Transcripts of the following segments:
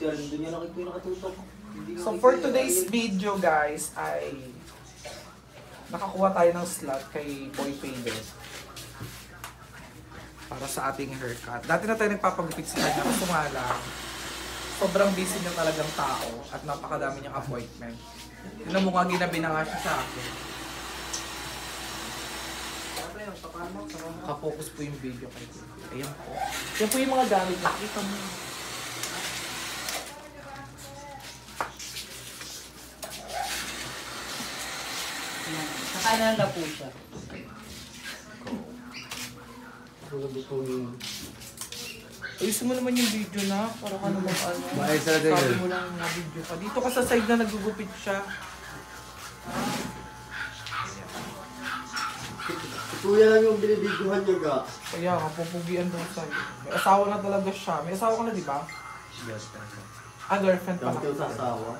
Doon yan ako yung nakatutok. So for today's video guys ay nakakuha tayo ng slot kay Boy Fader para sa ating haircut. Dati na tayo nagpapagupit sa kanya kasi nga lang sobrang busy niya talagang tao at napakadami niyang appointment. Yun ang mukha ginabi na nga siya sa akin. Naka-focus po yung video kay Boy. Ayan po. Yan po yung mga gamit na. Kita mo. Nakanan na po siya. Ayusin mo naman yung video na. Para ka naman ano. Maayos na din. Sabi mo lang na video ka. Dito ka sa side na nagugupit siya. Kuya lang yung binibiguhan niya ga. Kaya nga, pupugian doon sa'yo. May asawa na talaga siya. May asawa ka na, di ba? Yes, Ah, girlfriend pa Dami sa asawa.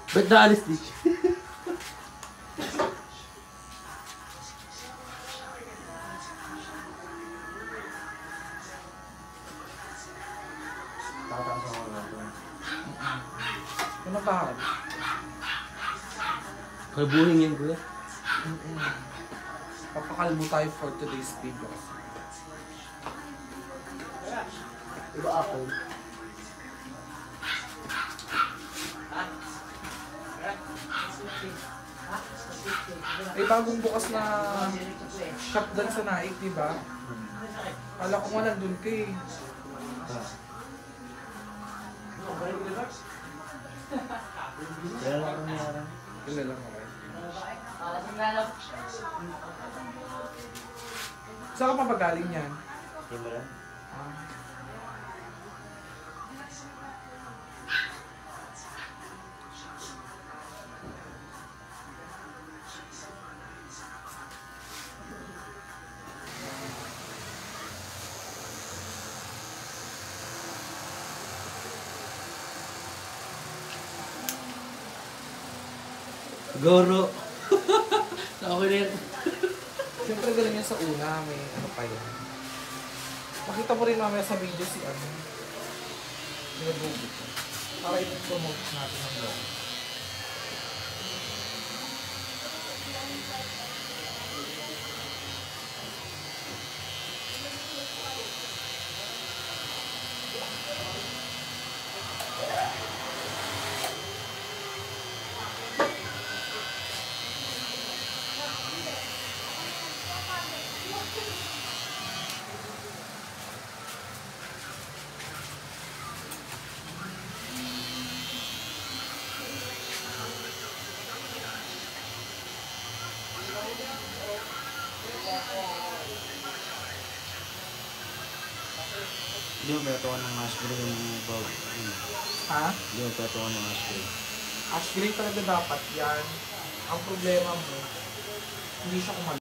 Ba't naalis di? Ano ba? Kalbuhin yan kuya. Papakalbo tayo for today's video. Iba ako. May bagong bukas na shop doon sa Naik, di ba? Kala ko nga nandun ka eh. Kaya lang ako nangyari. Kila lang ako. Saan ka mapagaling yan? Timbalan? Ah. Goro. Okay na yan. Siyempre galing yan sa una, may ano pa yan. Makita mo rin mamaya sa video si ano. Nilabugit. Para i-promote natin ang vlog. Hindi mo pwede ng ash gray yung bawal. Ha? Hindi mo pwede ng ash gray. Ash gray talaga dapat yan. Ang problema mo, hindi siya kumagal.